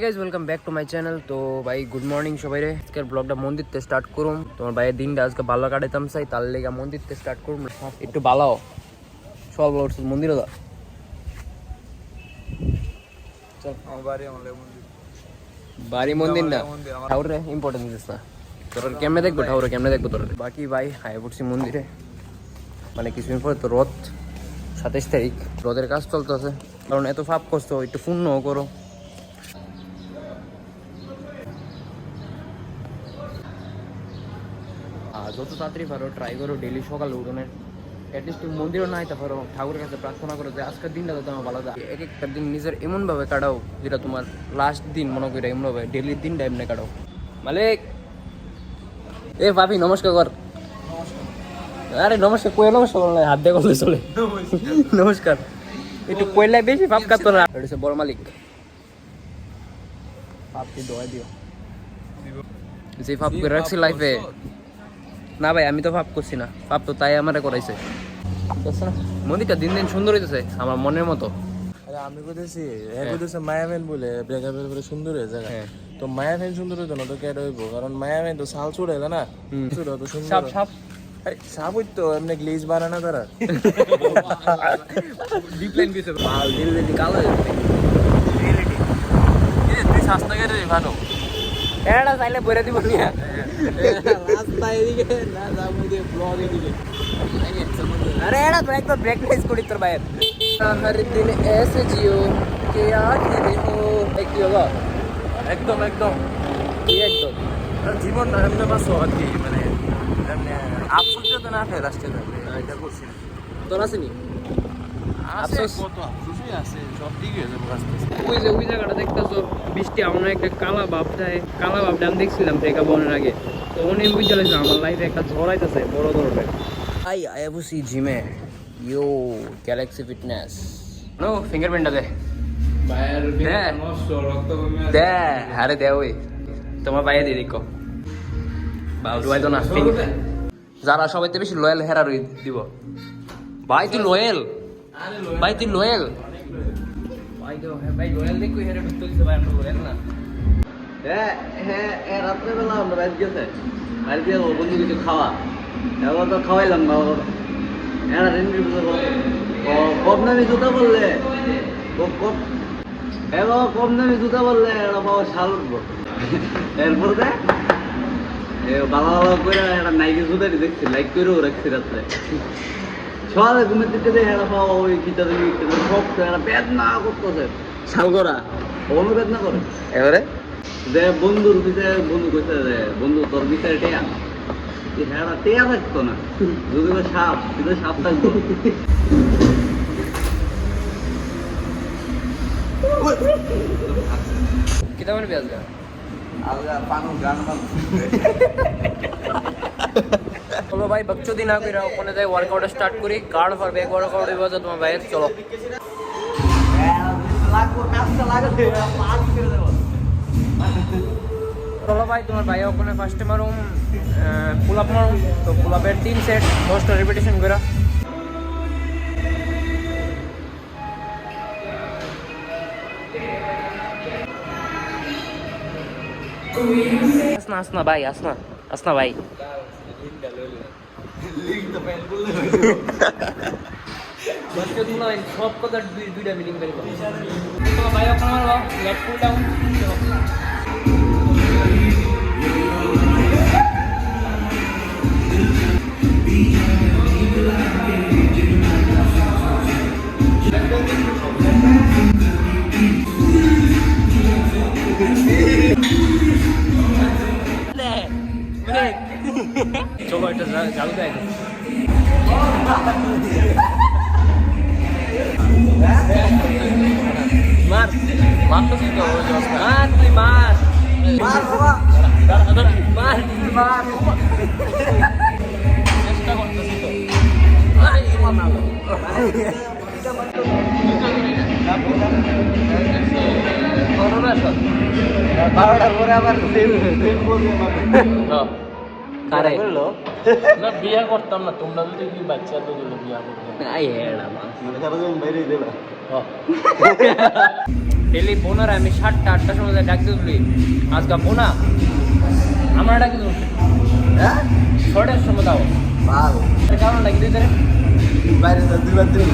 Guys welcome back to my channel. তো ভাই good morning সবাই রে। আজকের ব্লগটা মন্দির থেকে স্টার্ট করুম। তোমার ভাইয়ের দিনটা আজকে ভালো কাটাইতাম চাই, তার লেগে মন্দির থেকে স্টার্ট করুম। একটু ভালো সব উঠছে মন্দিরে দা চল বাড়ি মন্দির না ঠাকুরে ইম্পর্টেন্ট জিনিস না। তোর কেমনে দেখবো ঠাকুরে, কেমনে দেখবো তোর। বাকি ভাই হাই পড়ছি মন্দিরে, মানে কিছুদিন পরে তো রথ 27 তারিখ, রথের কাজ চলতেছে। কারণ এত ফাপ করছো একটু পূর্ণ করো। যত তাড়াতাড়ি পারো ট্রাই করো ডেলি সকালে উঠোনের অ্যাটলিস্ট মন্দিরও না আইতে পারো, ঠাকুরের কাছে প্রার্থনা করো যে আজকের দিনটা তো তোমার ভালো যায়। এক একটা দিন নিজের এমনভাবে কাটাও যেটা তোমার লাস্ট দিন মনে করে, এমনভাবে ডেলির দিনটা এমনি কাটাও। মালিক এ ভাবি নমস্কার কর। আরে নমস্কার কয়ে নমস্কার করলে হাত দিয়ে করলে চলে। নমস্কার একটু কইলে বেশি ভাব কাটতো না। এটা হচ্ছে বড় মালিক, ভাবটি দোয়া দিও যে ভাব করে রাখছি লাইফে। না ভাই আমি তো ভাব করছি না, ভাব তো তাই আমারে করাইছে। মন্দিরটা দিন দিন সুন্দর হইতেছে আমার মনের মতো। আরে আমি কইতেছি মায়াভেন বলে ব্রেকআপের পরে সুন্দর হয়ে যায়। তো মায়াভেন সুন্দর হইতো না তো কেট হইবো, কারণ মায়াভেন তো সাল ছুড়ে না ছুড়ে তো সুন্দর। সাপ সাপ আরে সাপ হইতো এমনি গ্লেজ বানায় না তারা। ডিপ লাইন দিতে মাল দিল দিল কালো রিয়েলিটি এই তুই সস্তা করে ভালো এড়া চাইলে বইরা দিব না। রাস্তা এদিকে না যাবো দিয়ে ব্লগ এদিকে। अरे एड़ा तो एक तो ब्रेक प्लेस कोड़ी तर बाहर हर दिन ऐसे जियो कि आखिर हो एक होगा একদম একদম ये एकदम আর জীবন না এমনি বাসো আর কি, মানে এমনি আফসোস তো না হয় রাস্তায় এটা করছি না তোর আছে নি আফসোস কত আফসোসই আছে, সব ঠিক হয়ে যাবে রাস্তায়। ওই জায়গাটা দেখতেছো বৃষ্টি আমরা একটা কালা ভাবটা আমি দেখছিলাম ব্রেকআপ হওয়ার আগে। তো উনি বুঝতে আমার লাইফে একটা ঝড় আইতাছে বড় ধরনের। আই এফসি জিমে ইউ গ্যালাক্সি ফিটনেস নো ফিঙ্গারপ্রিন্টটা দে বাইরে দে নষ্ট রক্ত কমে দে আরে দে ওই তোমার বাইরে দিয়ে দেখো বাউডুয়াই তো না যারা সবাইতে বেশি লয়াল হেরার দিব। ভাই তুই লয়াল, ভাই তুই লয়াল, ভাই তো ভাই লয়াল দেখো হেরে ঢুকতে দিছে ভাই আমরা লয়াল না। হ্যাঁ হ্যাঁ রাত্রেবেলা আমরা বাইরে গেছে বাইরে দিয়ে বন্ধু কিছু খাওয়া এবার তো খাওয়াইলাম না এরা রেন্ডির কম দামি জুতা বললে কম দামি জুতা বললে এরা বাবা শাল উঠবো। এরপর দে বাবা করে একটা নাইকি জুতাটি দেখছি লাইক করেও রাখছি রাত্রে সকালে ঘুমের দিকে দেখে এরা বাবা ওই গীতা সব এরা বেদনা করতেছে শাল করা কোনো বেদনা করে। এবারে যে বন্ধুর বিচারে বন্ধু কইছে যে বন্ধু তোর বিচারে টেয়া হ্যাঁ টেয়া থাকতো না যদি সাপ কিন্তু সাপ থাকতো। কিতা মানে পেঁয়াজ গা চলো ভাই বকচোদি না কইরা ওখানে যাই ওয়ার্কআউট স্টার্ট করি। কার্ড ফর ব্যাক ওয়ার্কআউট হইব তো তোমার ভাই চলো চলো ভাই তোমার ভাই ওখানে ফার্স্টে মারুম পুল আপ মারুম। তো পুল আপের 3 সেট 10টা রিপিটেশন করা। আসনা ভাই আসনা ভাই সব কথা দুইটা মিলিং করে ভাই ওখানে মারো লেট পুল ডাউন। চলো এটা চালু দেয় মার মার তো কি মার তুই মার মার বাবা মার মার চেষ্টা করতেছি তো বারোটার পরে আবার কারে না বিয়ে করতাম না, তোমরা যদি কি বাচ্চা তো দিলে বিয়ে করতাম। আই হেড়া মা বাইরে দেবা ডেলি বোনার আমি 7টা 8টার সময় ডাক দিলি আজকে বোনা আমার ডাকি দিল হ্যাঁ 6টার সময় দাও ভালো কারণ ডাকি দিতে বাইরে দুবার দিন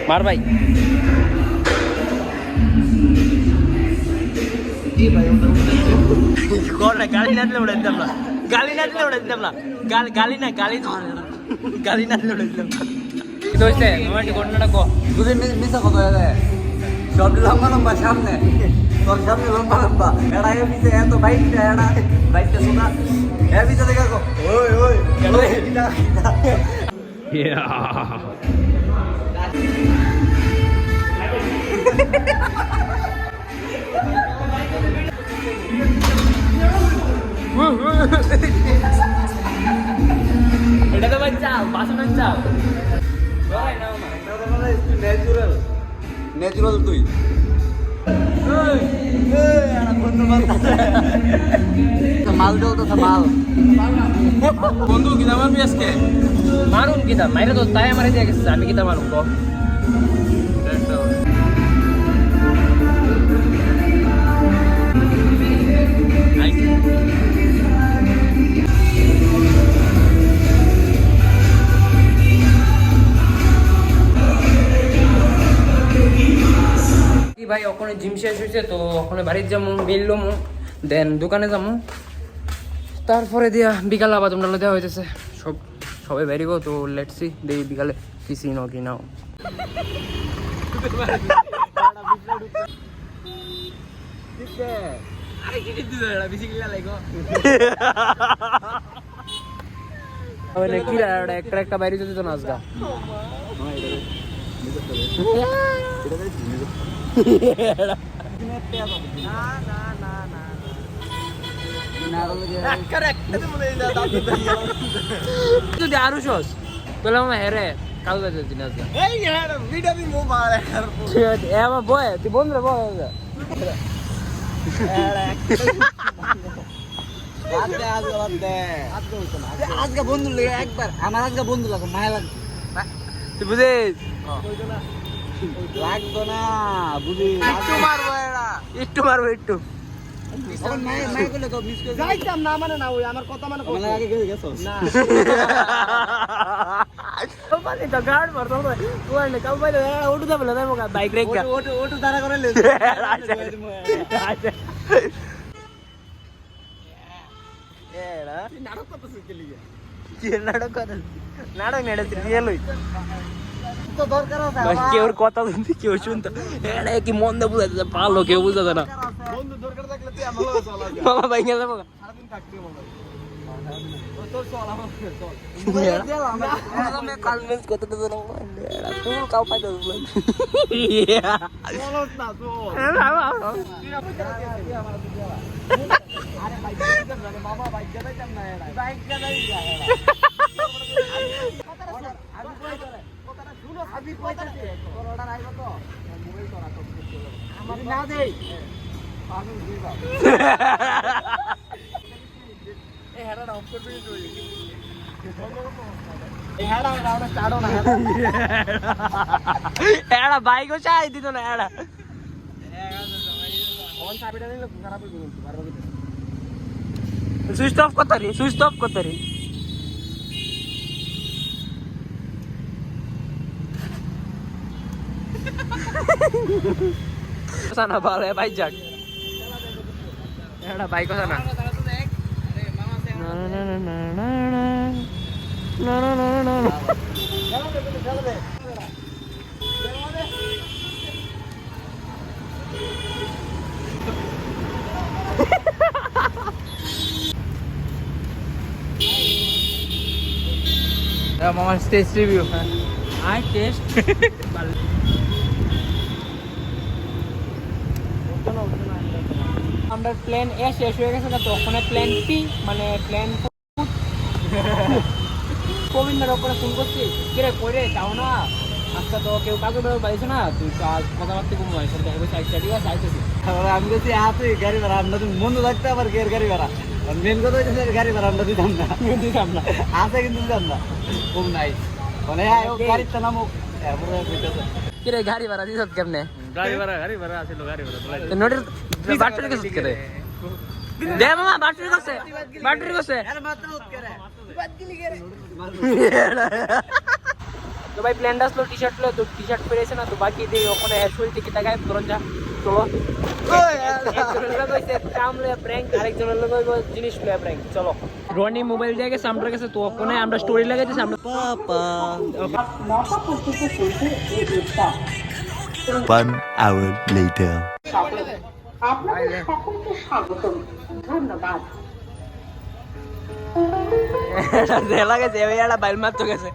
মার ভাই গালি না দিলে উড়াই দিতাম না গালি না দিলে উড়াই দিতাম না গালি না গালি গালি না দিলে উড়াই দিতাম কি হয়েছে তোমার ঘটনাটা কো তুই মিশা কথা রে সব লম্বা লম্বা সামনে তোর সামনে লম্বা লম্বা এড়া এ পিছে এত বাইকটা এড়া বাইকটা শোনা এ পিছে দেখা গো ওই ওই ওই কিটা এটা তো বাচ্চা বাসনের চাল ন্যাচুরাল ন্যাচুরাল তুই মাল দেও তো মাল বন্ধু কি আমার আজকে মারুন কিতা মাইরে তো তাই আমারে দিয়ে গেছে আমি কিতা মারুন কো ভাই ওখানে জিম শেষ হয়েছে তো ওখানে বাড়িতে যাবো মিললো দেন দোকানে যাবো তারপরে দিয়া বিকালে আবার তোমরা দেওয়া হইতেছে সবাই বেরিয়ে তো লেটসি দেই বিকালে কি সিনো কি নাও একটা বাইরে যেত তো নাচগা যদি আরো সস তাহলে আমার হেরে কাল বাজে দিন আজকে আমার বয় তুই বন্ধুরা বয় আজকে বন্ধু লাগে একবার আমার আজকে বন্ধু লাগে মায়া লাগবে তুই বুঝিস লাগতো না বুঝি একটু মারবো এরা একটু মারবো একটু যাইতাম না মানে না ওই আমার কথা মানে আগে গেছো না বাইক রেখে ওটু দাঁড়া করে নাটক নেড়েছি রিয়েল তো দরকার আছে কেউ কথা শুনতে কেউ শুনতো এটা কি মন্দ বুঝাতে পারলো কেউ বুঝাতে না বন্ধু দরকার থাকলে তুই আমার চলা যা বাবা ভাই গেছে বাবা সারাদিন থাকতে হবে তোর চল আমার চল আমি কনভিন্স করতে তো না তুই কাউ পাইতো চলো না তো আরে বাইক চালাইতাম না বাবা বাইক চালাইতাম না এরা বাইক চালাই যা এরা আমি কই করে কথাটা শুনো আমি কই করতে তোর অর্ডার আইবো তো মোবাইল করা তো আমার না দেই আমি দিবা এই হেডাটা অফ করবি তুই এই হেডা রাউন্ড স্টার্ট না এড়া বাইকও চাই দিত না এড়া অন চাবিটা নিলে খারাপ হয়ে গেল বারবার সুইচ অফ করতে রে সানা ভালো ভাই যাক এড়া বাইক সানা মামার টেস্ট রিভিউ আই টেস্ট আমরা প্ল্যান এ শেষ হয়ে গেছে না তো ওখানে প্ল্যান পি মানে প্ল্যান প্রবীণের ওপরে ফোন করছি কিরে কইরে যাও না আজকে তো কেউ কাজে পাইছে না তুই তো আজ কথাবার্তা কম হয় সেটা দেখবে সাইডটা ঠিক আছে আইতেছি তারপরে আমি বলছি হাতে গাড়ি ভাড়া আমরা তুমি মন্দ লাগতে আবার কে গাড়ি ভাড়া মেন কথা হচ্ছে গাড়ি ভাড়া আমরা দিতাম না আছে কিন্তু দিতাম না কম নাই মানে গাড়িটা নামুক এরপরে বুঝতেছে কিরে গাড়ি ভাড়া দিছ কেমনে গাড়ি ভাড়া আসিল গাড়ি ভাড়া নোটের ব্যাটারি কিছু করে দে মামা ব্যাটারি কসে আরে মাত্র করে বাদ দিলি করে তো ভাই প্ল্যান আসলো টি শার্ট লো তো টি শার্ট পরেছে না তো বাকি দিয়ে ওখানে শরীর থেকে টাকায় ধরন যা চলো একজনের লোক হইছে কাম লয়ে প্র্যাঙ্ক আরেকজনের লোক হইব জিনিস লয়ে প্র্যাঙ্ক চলো রনি মোবাইল দিয়ে গেছে আমরা কাছে তো ওখানে আমরা স্টোরি লাগাইতেছি আমরা পাপা 1 hour later. আপনাদের সকলকে স্বাগতম ধন্যবাদ যে লাগাইছে ওই একটা বাইল মারতে গেছে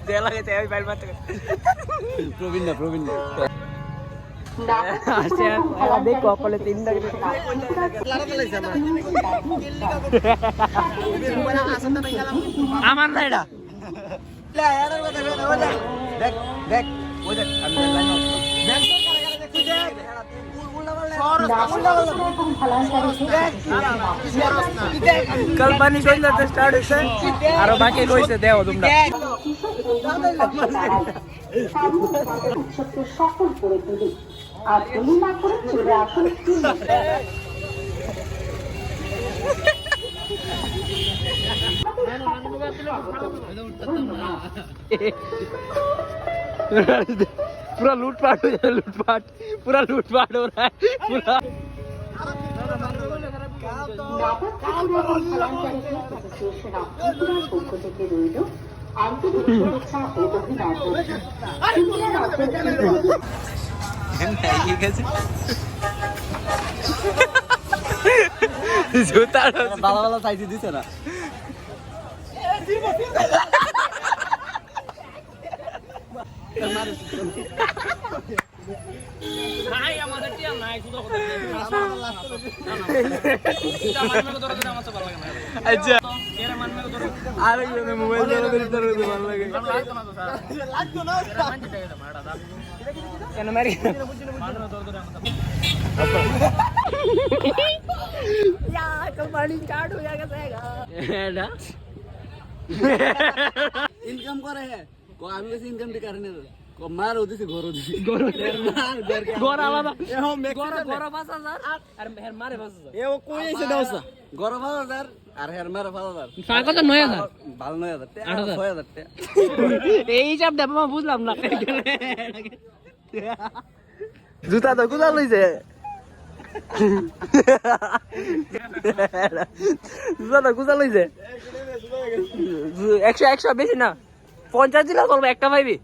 যে লাগাইছে ওই বাইল মারতে গেছে প্রবীণ না দেখো অকলে তিনটা আমার না এটা দেখ দেখ ওই দেখ আমি লাইন কল্পনি কইতে স্টার্ট হইছে আর বাকি কইছে দেও তোমরা উৎসবকে সফল করে তুলি আর দেরি না করে চলে আসুন पूरा लूटपाट हो जाए पूरा लूटपाट हो रहा है पूरा পক্ষ থেকে রইল আন্তরিক শুভেচ্ছা ও অভিনন্দন জুতা ভালো ভালো সাইজ দিছে না নাই আমাদের টিয়া নাই শুধু কথা আচ্ছা এর মানবে ধরো আরেকজনের মোবাইল ধরে দিতে ভালো লাগে লাগতো না কেন মারি মানবে ধরো ধরে ইনকাম করে হ্যাঁ আমি বেশি ইনকাম দি কারণে মার ওদিছে ঘর ওদিছে ঘর আলাদা গড় 5000 আর হের মারে 5000 এ ও কই আইছে দাওসা ঘর 5000 আর হের মারে 5000 ফাঁক কথা 9000 ভালো 9000 8000 6000 এই হিসাব দেব মা বুঝলাম না জুতা তো কোথা লইছে জুতা তো কোথা লইছে 100 বেশি না 50 দিলা করবো একটা পাইবি